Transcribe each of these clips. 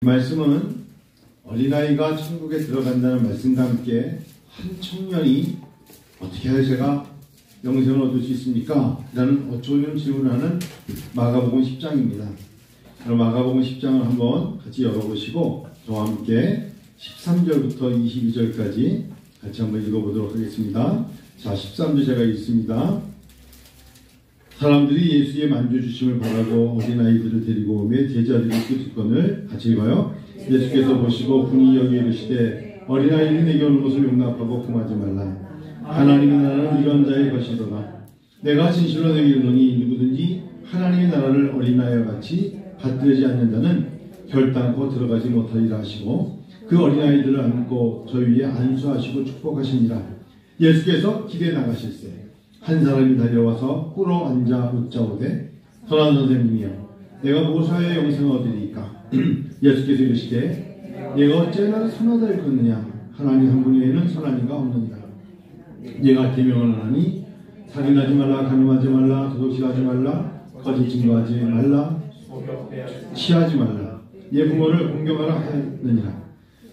이 말씀은 어린아이가 천국에 들어간다는 말씀과 함께 한 청년이 어떻게 해야 제가 영생을 얻을 수 있습니까? 라는 어처구니없는 질문을 하는 마가복음 10장입니다. 그럼 마가복음 10장을 한번 같이 열어보시고 저와 함께 13절부터 22절까지 같이 한번 읽어보도록 하겠습니다. 자, 13절 제가 읽습니다. 사람들이 예수의 만져주심을 바라고 어린아이들을 데리고 오며 제자들이 그 특권을 같이 읽어요. 예수께서 보시고 분이 여기에 이르시되 어린아이들이 내게 오는 것을 용납하고 금하지 말라. 하나님의 나라는 이런 자의 것이로다. 내가 진실로 너희에게 이르노니 누구든지 하나님의 나라를 어린아이와 같이 받들지 않는 자는 결단코 들어가지 못하리라 하시고 그 어린아이들을 안고 저 위에 안수하시고 축복하시니라. 예수께서 길에 나가실세 한 사람이 달려와서 꿇어 앉아 웃자오되 선한 선생님이여 내가 무엇하여 영생을 얻으리이까? 예수께서 이르시되 내가 어찌 나를 선하다 일컫느냐? 하나님 한 분 외에는 선한 이가 없느니라. 내가 계명을 하나니 살인하지 말라, 간음하지 말라, 도둑질하지 말라, 거짓 증거하지 말라, 취하지 말라, 예 부모를 공경하라 하느니라.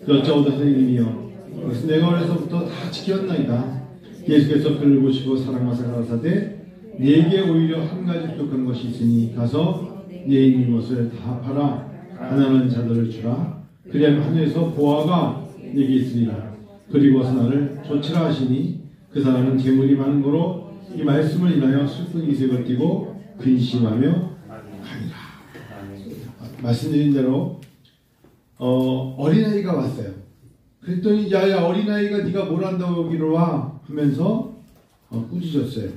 여짜오다 선생님이여 그래서 내가 어려서부터 다 지켰나이다. 예수께서 그를 보시고 사랑하사 가라사대 네게 오히려 한 가지 부족한 것이 있으니 가서 네 있는 것을 다 팔아 가난한 자들을 주라. 그리하면 하늘에서 보화가 네게 있으리라. 그리고 와서 나를 좇으라 하시니 그 사람은 재물이 많은 거로 이 말씀을 인하여 슬픈 이색을 띠고 근심하며 가니라. 말씀드린 대로 어린아이가 왔어요. 그랬더니 야야 어린아이가 네가 뭘 한다고 여기로 와 하면서 꾸짖었어요.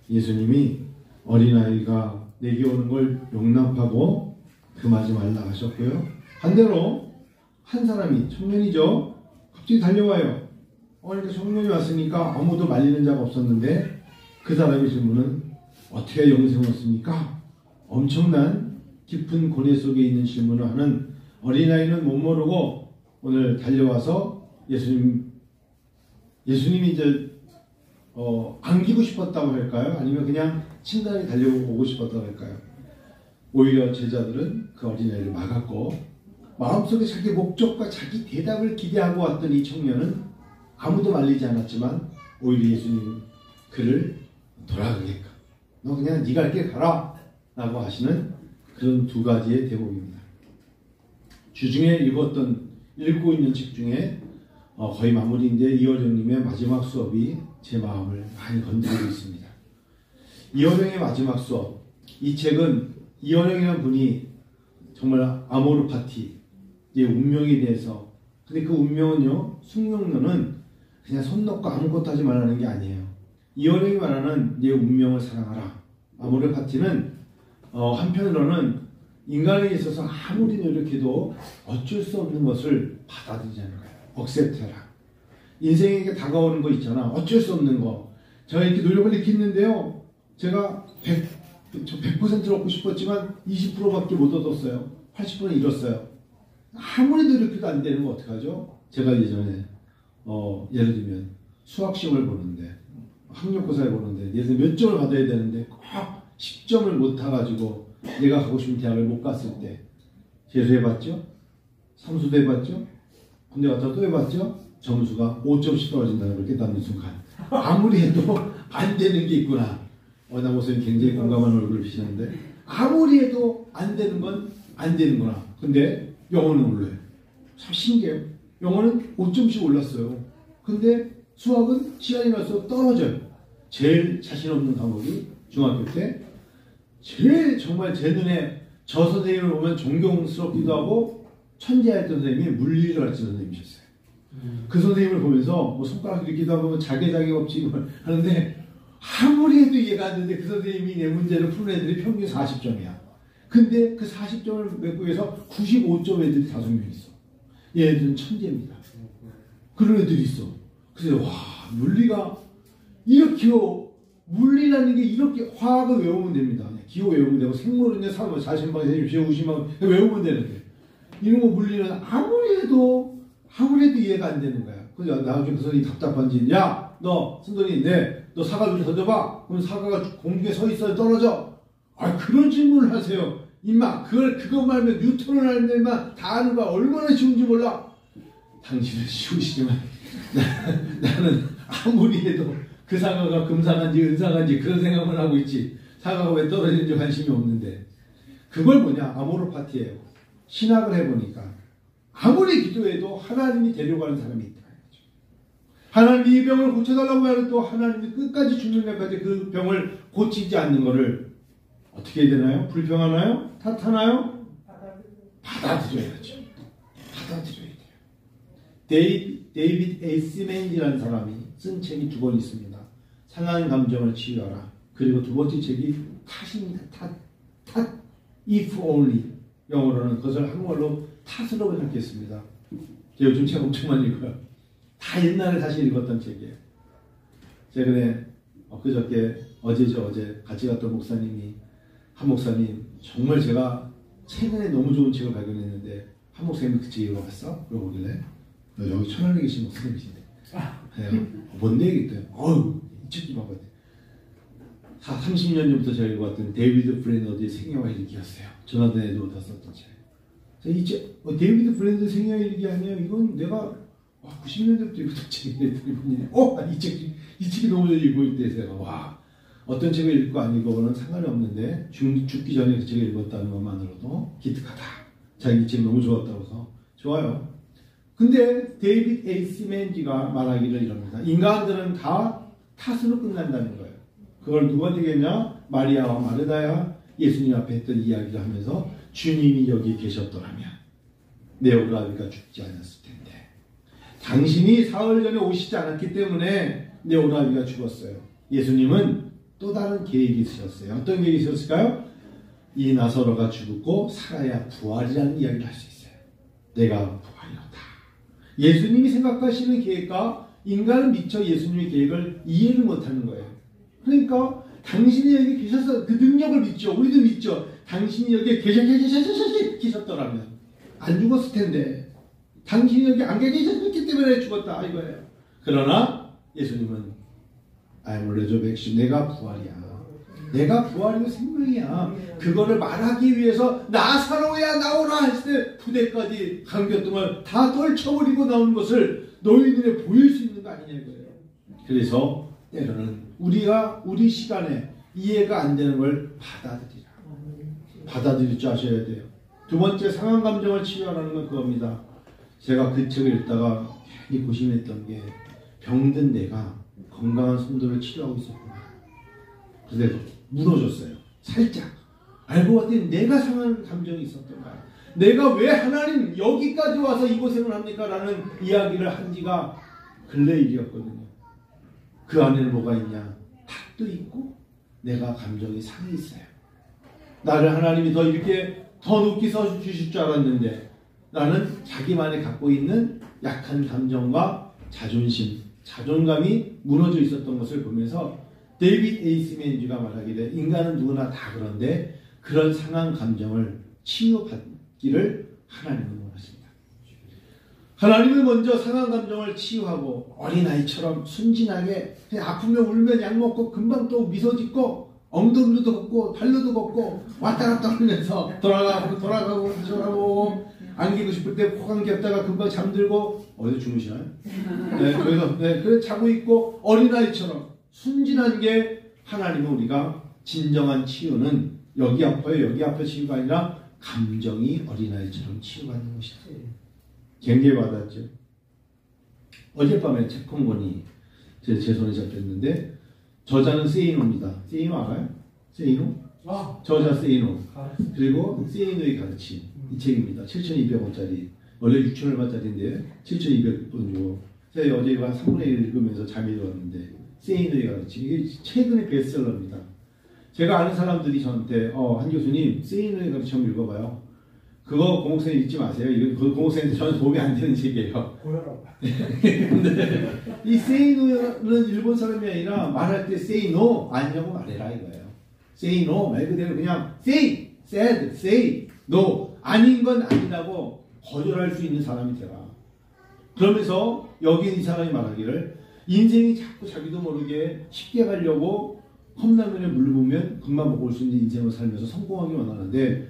예수님이 어린아이가 내게 오는 걸 용납하고 금하지 말라 하셨고요. 반대로 한 사람이 청년이죠. 갑자기 달려와요. 그러니까 청년이 왔으니까 아무도 말리는 자가 없었는데 그 사람의 질문은 어떻게 영생을 얻습니까? 엄청난 깊은 고뇌 속에 있는 질문을 하는 어린아이는 못 모르고 오늘 달려와서 예수님이 이제 안기고 싶었다고 할까요? 아니면 그냥 친단히 달려오고 싶었다고 할까요? 오히려 제자들은 그 어린아이를 막았고 마음속에 자기 목적과 자기 대답을 기대하고 왔던 이 청년은 아무도 말리지 않았지만 오히려 예수님 그를 돌아가게끔 너 그냥 네가 할 길 가라 라고 하시는 그런 두 가지의 대목입니다. 주중에 읽고 있는 책 중에 거의 마무리인데 이어령님의 마지막 수업이 제 마음을 많이 건드리고 있습니다. 이어령의 마지막 수업, 이 책은 이어령이라는 분이 정말 아모르 파티의 운명에 대해서, 근데 그 운명은요, 숙명론은 그냥 손 놓고 아무것도 하지 말라는 게 아니에요. 이어령이 말하는 내 운명을 사랑하라. 아모르 파티는 한편으로는 인간에 있어서 아무리 노력해도 어쩔 수 없는 것을 받아들이자는 거예요. 억셉트해라. 인생에게 다가오는 거 있잖아. 어쩔 수 없는 거. 제가 이렇게 노력을 이렇게 했는데요. 제가 100%를 얻고 싶었지만 20%밖에 못 얻었어요. 80%는 잃었어요. 아무리 노력해도 안 되는 거 어떡하죠? 제가 예전에 예를 들면 수학시험을 보는데 학력고사를 보는데 예를 들면 몇 점을 받아야 되는데 꼭 10점을 못 타가지고 내가 가고 싶은 대학을 못 갔을 때 재수 해봤죠? 삼수도 해봤죠? 군대 갔다 또 해봤죠? 점수가 5점씩 떨어진다는 걸 깨닫는 순간 아무리 해도 안 되는 게 있구나. 나 목사님 굉장히 공감하는 얼굴을 비시는데 아무리 해도 안 되는 건 안 되는구나. 근데 영어는 올라요. 참 신기해요. 영어는 5점씩 올랐어요. 근데 수학은 시간이 갈수록 떨어져요. 제일 자신 없는 과목이 중학교 때 제일 정말 제 눈에 저 선생님을 보면 존경스럽기도 하고 천재였던 선생님이 물리를 가르치는 선생님이셨어요. 그 선생님을 보면서 뭐 손가락 이렇게도 하고 자개자개 법칙을 하는데 아무리 해도 이해가 안 되는데 그 선생님이 내 문제를 푸는 애들이 평균 40점이야. 근데 그 40점을 맺고 위해서 95점 애들이 5명 있어. 얘네들은 천재입니다. 그런 애들이 있어. 그래서 와 물리가 이렇게 물리라는 게 이렇게 화학을 외우면 됩니다. 기호 외우면 되고 생물은요, 자신방, 세심방, 우심방 외우면 되는데 이런 거 물리는 아무리 해도 이해가 안 되는 거야. 그래서 나중에 그 선생님이 답답한지 야, 너 순돈이 너 사과 좀 던져봐. 그럼 사과가 공중에 서 있어요, 떨어져? 그런 질문을 하세요. 임마 그것만 하면 뉴턴을 하는데 임마 다 아는 거 얼마나 쉬운지 몰라. 당신은 쉬우시지만 나는 아무리 해도 그 사과가 금상한지 은상한지 그런 생각만 하고 있지 사과가 왜 떨어지는지 관심이 없는데 그걸 뭐냐 아모르파티예요. 신학을 해보니까 아무리 기도해도 하나님이 데려가는 사람이 있다. 하나님이 이 병을 고쳐달라고 하면 또 하나님이 끝까지 죽는 날까지 그 병을 고치지 않는 것을 어떻게 해야 되나요? 불평하나요? 탓하나요? 받아들여야죠. 받아들여야 돼요. 데이비드 에이스맨이라는 사람이 쓴 책이 2권 있습니다. 상한 감정을 치유하라. 그리고 두 번째 책이 탓입니다. 탓. If only. 영어로는 그것을 한국말로 탓으로 번역했습니다. 제가 요즘 책 엄청 많이 읽어요. 다 옛날에 다시 읽었던 책이에요. 최근에 어제 같이 갔던 목사님이 한 목사님 정말 제가 최근에 너무 좋은 책을 발견했는데 한 목사님이 그 책 읽어봤어? 그러길래 여기 천안에 계신 목사님이신데 뭔데 얘기했더니 이 책 좀 봐봐. 30년 전부터 제가 읽어왔던 데이비드 브레너드의 생애와 일기였어요. 조나단 에드워드가 썼던 책. 이 책 데이비드 브레너드 생애와 일기 아니에요? 이건 내가 90년대부터 읽었던 책인데 이 책이 너무 잘 읽고 있대. 제가 어떤 책을 읽고 안 읽어보는 상관이 없는데 죽기 전에 그 책을 읽었다는 것만으로도 기특하다. 자기 책 너무 좋았다고 해서 좋아요. 근데 데이비드 에이스맨지가 말하기를 이럽니다. 인간들은 다 탓으로 끝난다는 거예요. 그걸 누가 되겠냐? 마리아와 마르다야 예수님 앞에 했던 이야기를 하면서 주님이 여기 계셨더라면 내 오라비가 죽지 않았을 텐데 당신이 사흘 전에 오시지 않았기 때문에 내 오라비가 죽었어요. 예수님은 또 다른 계획이 있으셨어요. 어떤 계획이 있었을까요? 이 나사로가 죽고 살아야 부활이라는 이야기를 할 수 있어요. 내가 부활이었다. 예수님이 생각하시는 계획과 인간은 미처 예수님의 계획을 이해를 못하는 거예요. 그러니까 당신이 여기 계셔서 그 능력을 믿죠. 우리도 믿죠. 당신이 여기 계셨더라면 안 죽었을 텐데 당신이 여기 안 계셨기 때문에 죽었다 이거예요. 그러나 예수님은 I'm resurrection. 내가 부활이야. 내가 부활이고 생명이야. 그거를 말하기 위해서 나사로야 나오라 했을 때 부대까지 감격동을 다 떨쳐버리고 나오는 것을 너희 눈에 보일 수 있는 거 아니냐 이거예요. 그래서 때로는 우리가 우리 시간에 이해가 안 되는 걸 받아들일 줄 아셔야 돼요. 두 번째 상한 감정을 치유하라는 건 그겁니다. 제가 그 책을 읽다가 괜히 고심했던 게 병든 내가 건강한 성도를 치료하고 있었구나. 그래서 무너졌어요. 살짝. 알고 봤더니 내가 상한 감정이 있었던 거야. 내가 왜 하나님 여기까지 와서 이 고생을 합니까? 라는 이야기를 한 지가 근래 일이었거든요. 그 안에는 뭐가 있냐? 탓도 있고 내가 감정이 상해 있어요. 나를 하나님이 더 이렇게 더 높게 써주실 줄 알았는데 나는 자기만이 갖고 있는 약한 감정과 자존감이 무너져 있었던 것을 보면서 데이비드 에이스맨주가 말하기를 인간은 누구나 다 그런데 그런 상한 감정을 치유받기를 하나님은 원하십니다. 하나님은 먼저 상한 감정을 치유하고 어린아이처럼 순진하게 그냥 아프면 울면 약 먹고 금방 또 미소 짓고 엉덩이도 걷고 발로도 걷고 왔다 갔다 하면서 돌아가고 안기고 싶을 때 콕 안겼다가 금방 잠들고 어디서 주무시나요? 그래서 자고 있고 어린아이처럼 순진한 게 하나님은 우리가 진정한 치유는 여기 아파요 치유가 아니라 감정이 어린아이처럼 치유받는 것이다. 굉장히 와닿았죠. 어젯밤에 책 한 권이 제 손에 잡혔는데 저자는 세이노입니다. 세이노 알아요? 세이노? 저자 세이노. 그리고 세이노의 가르침. 이 책입니다. 7,200원짜리. 원래 6,000 얼마짜리인데 7,200원 주고 제가 어제 한 3분의 1 읽으면서 잠이 들었는데 세이노의 가르침. 이게 최근의 베스트셀러입니다. 제가 아는 사람들이 저한테 한 교수님 세이노의 가르침 한번 읽어봐요. 그거 공학생 읽지 마세요. 이거 공학생한테 저는 도움이 안 되는 책이에요. 근데 이 say no는 일본 사람이 아니라 말할 때 say no 아니라고 말해라 이거예요. say no 말 그대로 그냥 say, said, say, no 아닌 건 아니라고 거절할 수 있는 사람이 되라. 그러면서 여기 이 사람이 말하기를 인생이 자꾸 자기도 모르게 쉽게 가려고 컵라면에 물을 부으면 금방 먹을 수 있는 인생을 살면서 성공하기 원하는데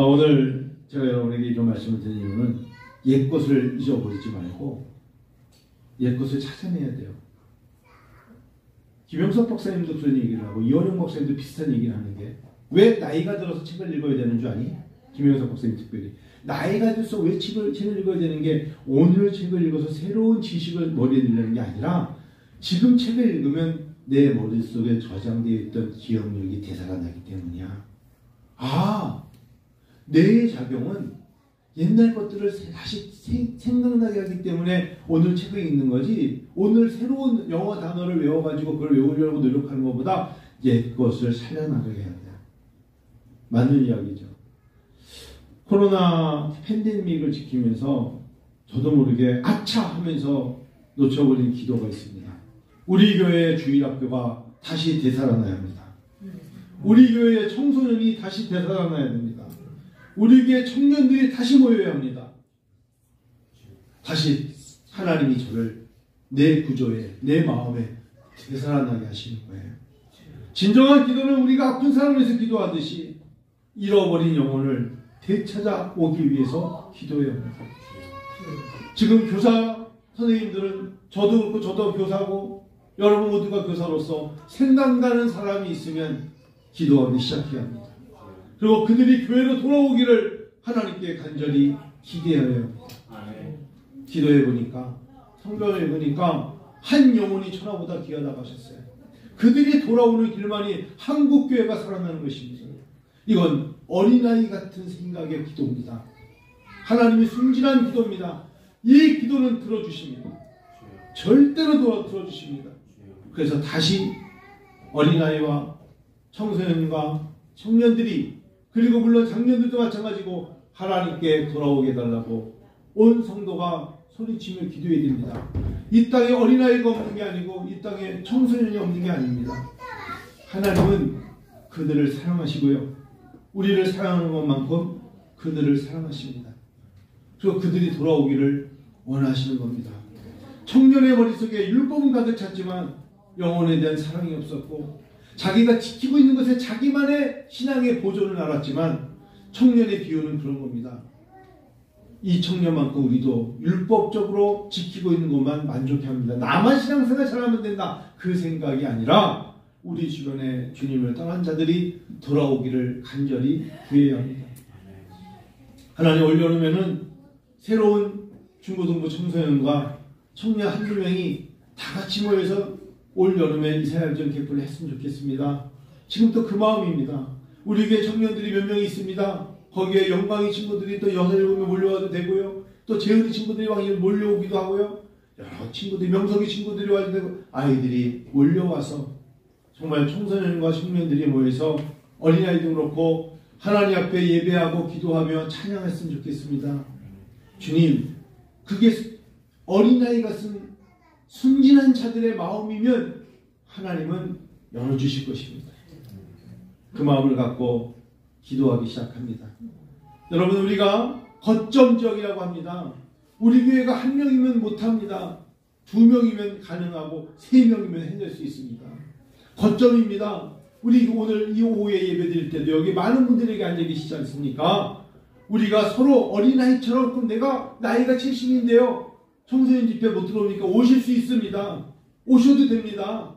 오늘 제가 여러분에게 이런 말씀을 드리는 이유는 옛것을 잊어버리지 말고 옛것을 찾아내야 돼요. 김영석 박사님도 그런 얘기를 하고 이원영 박사님도 비슷한 얘기를 하는 게, 왜 나이가 들어서 책을 읽어야 되는 줄 아니? 김영석 박사님 특별히. 나이가 들어서 왜 책을 읽어야 되는 게, 오늘 책을 읽어서 새로운 지식을 머리에 넣는 게 아니라 지금 책을 읽으면 내 머릿속에 저장되어 있던 기억력이 되살아나기 때문이야. 뇌의 작용은 옛날 것들을 다시 생각나게 하기 때문에 오늘 책을 읽는 거지, 오늘 새로운 영어 단어를 외워가지고 그걸 외우려고 노력하는 것보다 옛 것을 살려나가게 해야 돼요. 맞는 이야기죠. 코로나 팬데믹을 지키면서 저도 모르게 아차 하면서 놓쳐버린 기도가 있습니다. 우리 교회의 주일학교가 다시 되살아나야 합니다. 우리 교회의 청소년이 다시 되살아나야 됩니다. 우리 교회 청년들이 다시 모여야 합니다. 다시 하나님이 저를 내 구조에, 내 마음에 되살아나게 하시는 거예요. 진정한 기도는 우리가 아픈 사람을 위해서 기도하듯이 잃어버린 영혼을 되찾아오기 위해서 기도해야 합니다. 지금 교사 선생님들은, 저도 그렇고 저도 교사고 여러분 모두가 교사로서 생각나는 사람이 있으면 기도하기 시작해야 합니다. 그리고 그들이 교회로 돌아오기를 하나님께 간절히 기대해야 합니다. 기도해 보니까, 성경을 읽으니까 한 영혼이 천하보다 귀하다고 하셨어요. 그들이 돌아오는 길만이 한국교회가 살아나는 것입니다. 이건 어린아이 같은 생각의 기도입니다. 하나님이 순진한 기도입니다. 이 기도는 들어주십니다. 절대로 들어주십니다. 그래서 다시 어린아이와 청소년과 청년들이, 그리고 물론 장년들도 마찬가지고 하나님께 돌아오게 해달라고 온 성도가 소리치며 기도해야 됩니다. 이 땅에 어린아이가 없는 게 아니고 이 땅에 청소년이 없는 게 아닙니다. 하나님은 그들을 사랑하시고요, 우리를 사랑하는 것만큼 그들을 사랑하십니다. 그리고 그들이 돌아오기를 원하시는 겁니다. 청년의 머릿속에 율법은 가득 찼지만 영혼에 대한 사랑이 없었고, 자기가 지키고 있는 것에 자기만의 신앙의 보존을 알았지만, 청년의 비유는 그런 겁니다. 이 청년만큼 우리도 율법적으로 지키고 있는 것만 만족해 합니다. 나만 신앙생활 잘하면 된다, 그 생각이 아니라 우리 주변에 주님을 떠난 자들이 돌아오기를 간절히 구해야 합니다. 하나님 올 여름에는 새로운 중고등부 청소년과 청년 한두 명이 다 같이 모여서 올 여름에 이사야전 개표를 했으면 좋겠습니다. 지금도 그 마음입니다. 우리 교회 청년들이 몇 명이 있습니다. 거기에 영광의 친구들이 또 6-7명 몰려와도 되고요, 또 재은이 친구들이 막 몰려오기도 하고요, 여러 친구들이, 명석이 친구들이 와도 되고, 아이들이 몰려와서 정말 청소년과 청년들이 모여서 어린아이도 그렇고 하나님 앞에 예배하고 기도하며 찬양했으면 좋겠습니다. 주님, 그게 어린아이 같은 순진한 자들의 마음이면 하나님은 열어주실 것입니다. 그 마음을 갖고 기도하기 시작합니다. 여러분, 우리가 거점 지역이라고 합니다. 우리 교회가 1명이면 못합니다. 2명이면 가능하고 3명이면 해낼 수 있습니다. 거점입니다. 우리 오늘 이 오후에 예배 드릴 때도 여기 많은 분들에게 앉아 계시지 않습니까? 우리가 서로 어린아이처럼, 그럼 내가 나이가 70인데요 청소년 집회 못 들어오니까 오실 수 있습니다. 오셔도 됩니다.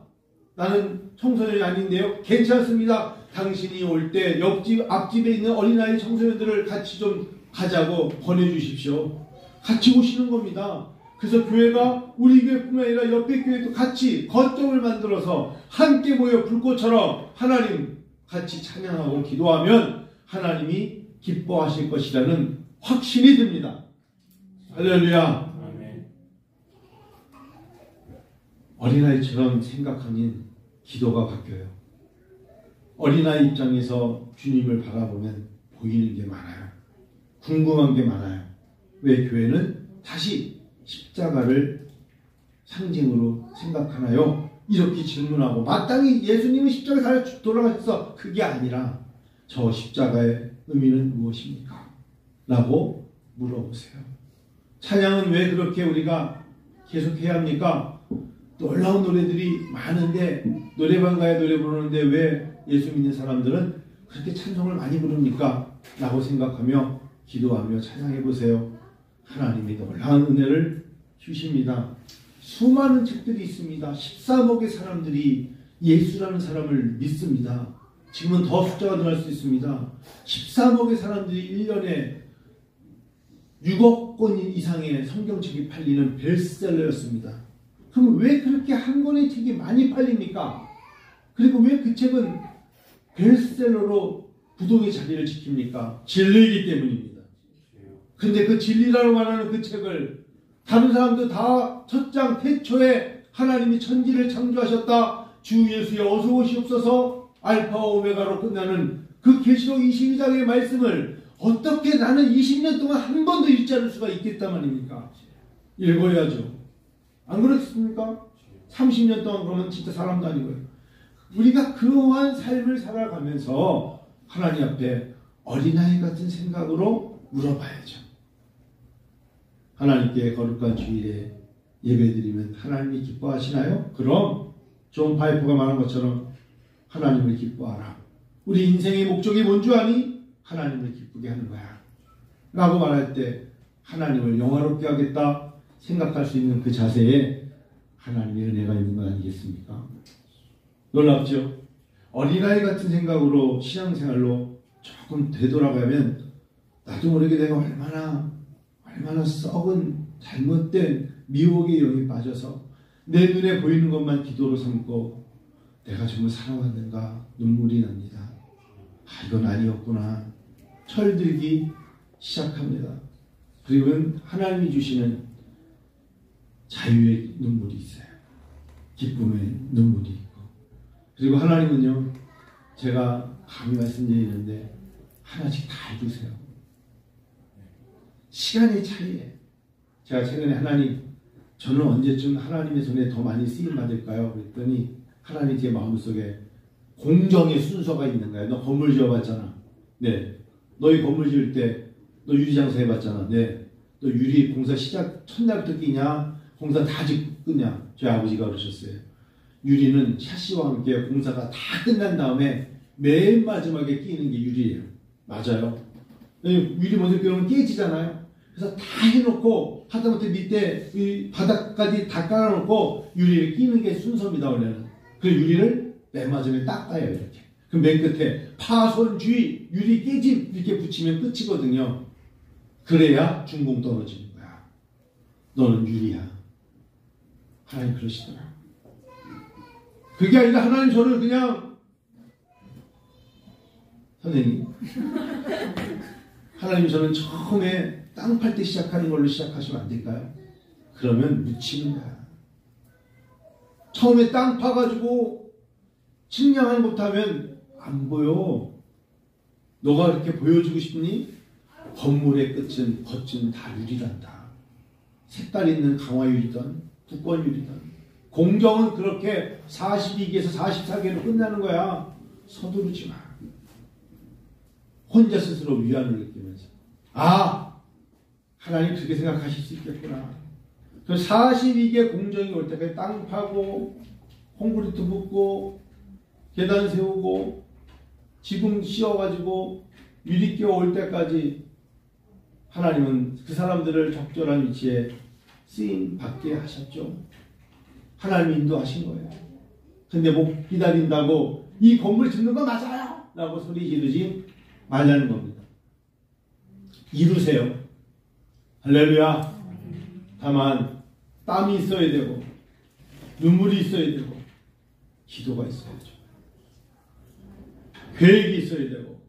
나는 청소년이 아닌데요, 괜찮습니다. 당신이 올 때 옆집 앞집에 있는 어린아이 청소년들을 같이 좀 가자고 권해주십시오. 같이 오시는 겁니다. 그래서 교회가 우리 교회뿐만 아니라 옆에 교회도 같이 거점을 만들어서 함께 모여 불꽃처럼 하나님 같이 찬양하고 기도하면 하나님이 기뻐하실 것이라는 확신이 듭니다. 할렐루야. 어린아이처럼 생각하니 기도가 바뀌어요. 어린아이 입장에서 주님을 바라보면 보이는 게 많아요. 궁금한 게 많아요. 왜 교회는 다시 십자가를 상징으로 생각하나요? 이렇게 질문하고, 마땅히 예수님은 십자가에 달려 돌아가셔서 그게 아니라 저 십자가의 의미는 무엇입니까? 라고 물어보세요. 찬양은 왜 그렇게 우리가 계속해야 합니까? 놀라운 노래들이 많은데, 노래방 가야 노래 부르는데 왜 예수 믿는 사람들은 그렇게 찬송을 많이 부릅니까? 라고 생각하며 기도하며 찬양해 보세요. 하나님이 놀라운 은혜를 주십니다. 수많은 책들이 있습니다. 13억의 사람들이 예수라는 사람을 믿습니다. 지금은 더 숫자가 늘어날 수 있습니다. 13억의 사람들이 1년에 6억 권 이상의 성경책이 팔리는 베스트셀러였습니다. 그럼 왜 그렇게 한 권의 책이 많이 팔립니까? 그리고 왜 그 책은 베스트셀러로 부동의 자리를 지킵니까? 진리이기 때문입니다. 근데 그 진리라고 말하는 그 책을 다른 사람도 다 첫 장 태초에 하나님이 천지를 창조하셨다. 주 예수여 어서 오시옵소서 알파와 오메가로 끝나는 그 계시록 22장의 말씀을 어떻게 나는 20년 동안 한 번도 읽지 않을 수가 있겠단 말입니까? 읽어야죠. 안 그렇습니까? 30년 동안 그러면 진짜 사람도 아니고요. 우리가 그러한 삶을 살아가면서 하나님 앞에 어린아이 같은 생각으로 물어봐야죠. 하나님께 거룩한 주일에 예배드리면 하나님이 기뻐하시나요? 그럼 존 파이프가 말한 것처럼 하나님을 기뻐하라. 우리 인생의 목적이 뭔 줄 아니? 하나님을 기쁘게 하는 거야. 라고 말할 때 하나님을 영화롭게 하겠다 생각할 수 있는 그 자세에 하나님의 은혜가 있는 거 아니겠습니까? 놀랍죠? 어린아이 같은 생각으로 신앙생활로 조금 되돌아가면 나도 모르게 내가 얼마나 썩은 잘못된 미혹의 영이 빠져서 내 눈에 보이는 것만 기도로 삼고 내가 정말 살아왔는가 눈물이 납니다. 이건 아니었구나. 철들기 시작합니다. 그리고 하나님이 주시는 자유의 눈물이 있어요. 기쁨의 눈물이 있고. 그리고 하나님은요, 제가 감히 말씀드리는데 하나씩 다 해주세요. 시간의 차이에 제가 최근에 저는 언제쯤 하나님의 손에 더 많이 쓰임 받을까요? 그랬더니 하나님 제 마음속에 공정의 순서가 있는 거예요. 너 건물 지어봤잖아. 네. 너희 건물 지을 때 너 유리장사 해봤잖아. 네. 너 유리 공사 시작 첫날부터 끼냐? 공사 다 짓느냐? 저희 아버지가 그러셨어요. 유리는 샤시와 함께 공사가 다 끝난 다음에 맨 마지막에 끼는 게 유리예요. 맞아요. 유리 먼저 끼우면 깨지잖아요. 그래서 다 해놓고 하다못해 밑에 이 바닥까지 다 깔아놓고 유리를 끼는 게 순서입니다. 원래는. 그 유리를 맨 마지막에 닦아요. 이렇게. 그럼 맨 끝에 파손 주의 유리 깨짐 이렇게 붙이면 끝이거든요. 그래야 중공 떨어지는 거야. 너는 유리야. 하나님 그러시더라. 그게 아니라 하나님 저를 그냥 선생님 하나님 저는 처음에 땅 팔 때 시작하는 걸로 시작하시면 안 될까요? 그러면 묻히는 거야. 처음에 땅 파가지고 측량을 못하면 안 보여. 너가 이렇게 보여주고 싶니? 건물의 끝은 겉은 다 유리란다. 색깔 있는 강화유리든 두꺼운 공정은 그렇게 42개에서 44개로 끝나는 거야. 서두르지 마. 혼자 스스로 위안을 느끼면서 하나님 그렇게 생각하실 수 있겠구나. 그 42개 공정이 올 때까지 땅 파고 콘크리트 붓고 계단 세우고 지붕 씌워가지고 유리 끼워 올 때까지 하나님은 그 사람들을 적절한 위치에 쓰임 받게 하셨죠. 하나님이 인도하신 거예요. 근데 못 기다린다고 이 건물 짓는 거 맞아요! 라고 소리 지르지 말라는 겁니다. 이루세요. 할렐루야. 다만 땀이 있어야 되고 눈물이 있어야 되고 기도가 있어야죠. 계획이 있어야 되고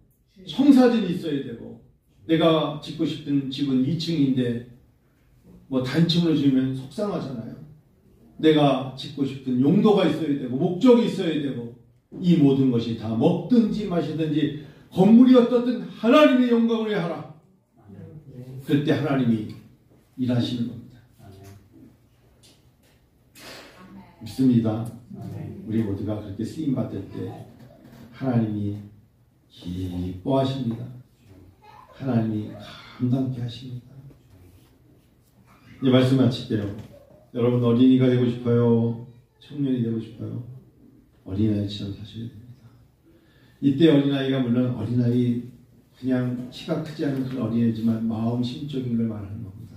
청사진이 있어야 되고 내가 짓고 싶은 집은 2층인데 뭐 단층으로 지으면 속상하잖아요. 내가 짓고 싶은 용도가 있어야 되고 목적이 있어야 되고 이 모든 것이 다 먹든지 마시든지 건물이 어떻든 하나님의 영광을 위해 하라. 그때 하나님이 일하시는 겁니다. 믿습니다. 우리 모두가 그렇게 쓰임받을 때 하나님이 기뻐하십니다. 하나님이 감당케 하십니다. 이 말씀 마칠게요. 여러분 어린이가 되고 싶어요? 청년이 되고 싶어요? 어린아이처럼 사셔야 됩니다. 이때 어린아이가 물론 어린아이 그냥 키가 크지 않은 그런 어린애지만 마음 심적인 걸 말하는 겁니다.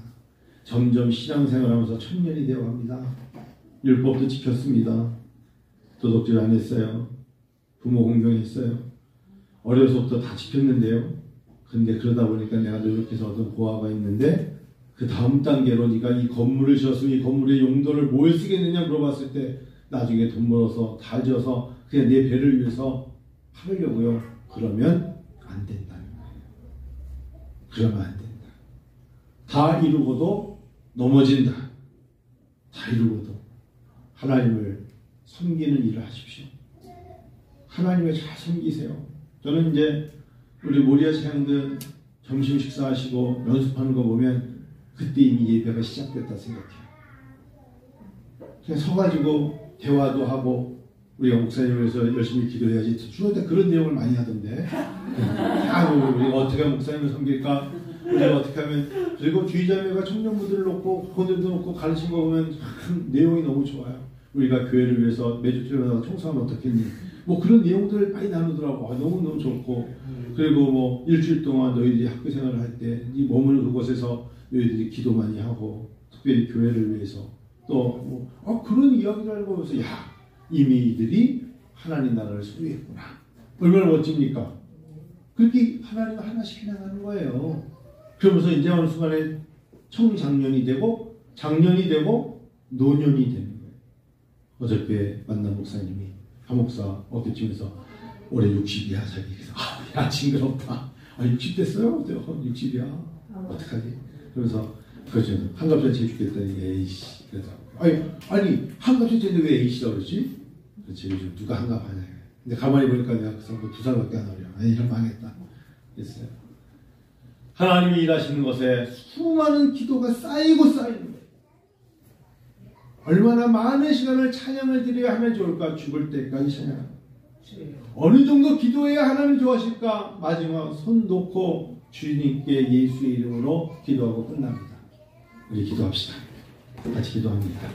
점점 신앙생활하면서 청년이 되어갑니다. 율법도 지켰습니다. 도덕질 안 했어요. 부모 공경했어요. 어려서부터 다 지켰는데요. 근데 그러다 보니까 내가 노력해서 얻은 보화가 있는데 그 다음 단계로 네가 이 건물을 지었으면 이 건물의 용도를 뭘 쓰겠느냐 물어봤을 때 나중에 돈 벌어서 다 지어서 그냥 내 배를 위해서 팔으려고요. 그러면 안 된다는 거예요. 그러면 안 된다. 다 이루고도 넘어진다. 다 이루고도 하나님을 섬기는 일을 하십시오. 하나님을 잘 섬기세요. 저는 이제 우리 모리아 사양들 점심 식사하시고 연습하는 거 보면 그때 이미 예배가 시작됐다 생각해요. 그냥 서가지고 대화도 하고 우리가 목사님을 위해서 열심히 기도해야지 주로 그런 내용을 많이 하던데 우리가 어떻게 하면 목사님을 섬길까, 우리가 어떻게 하면, 그리고 주의자매가 청년부들을 놓고 본들도 놓고 가르친 거 보면 참 내용이 너무 좋아요. 우리가 교회를 위해서 매주 퇴근하고 청소하면 어떻겠니, 뭐 그런 내용들을 많이 나누더라고. 너무너무 좋고, 그리고 뭐 일주일 동안 너희들이 학교 생활을 할 때 이 머무는 그곳에서 너희들이 기도 많이 하고 특별히 교회를 위해서 또 그런 이야기를 보면서 야, 이미 이들이 하나님 나라를 소유했구나. 얼마나 멋집니까? 그렇게 하나님을 하나씩 해나가는 거예요. 그러면서 이제 어느 순간에 청장년이 되고 장년이 되고 노년이 되는 거예요. 어저께 만난 목사님이 한 목사 어깨치면서 올해 60이야 자기. 그래서 야 징그럽다. 60 됐어요? 60이야. 어떡하지? 그러면서 그렇죠. 한갑잔치 해주겠다니 에이씨. 그래서 아니 한갑잔치인데 왜 에이씨라고 그러지? 그렇지. 요즘 누가 한갑하냐. 근데 가만히 보니까 내가 그 사람 2살밖에 안 어려. 이러면 망했다. 그랬어요. 하나님이 일하시는 것에 수많은 기도가 쌓이고 쌓이는 거예요. 얼마나 많은 시간을 찬양을 드려야 하면 좋을까? 죽을 때까지 찬양합니다. 어느 정도 기도해야 하나님 좋아하실까? 마지막 손 놓고 주님께 예수의 이름으로 기도하고 끝납니다. 우리 기도합시다. 같이 기도합니다.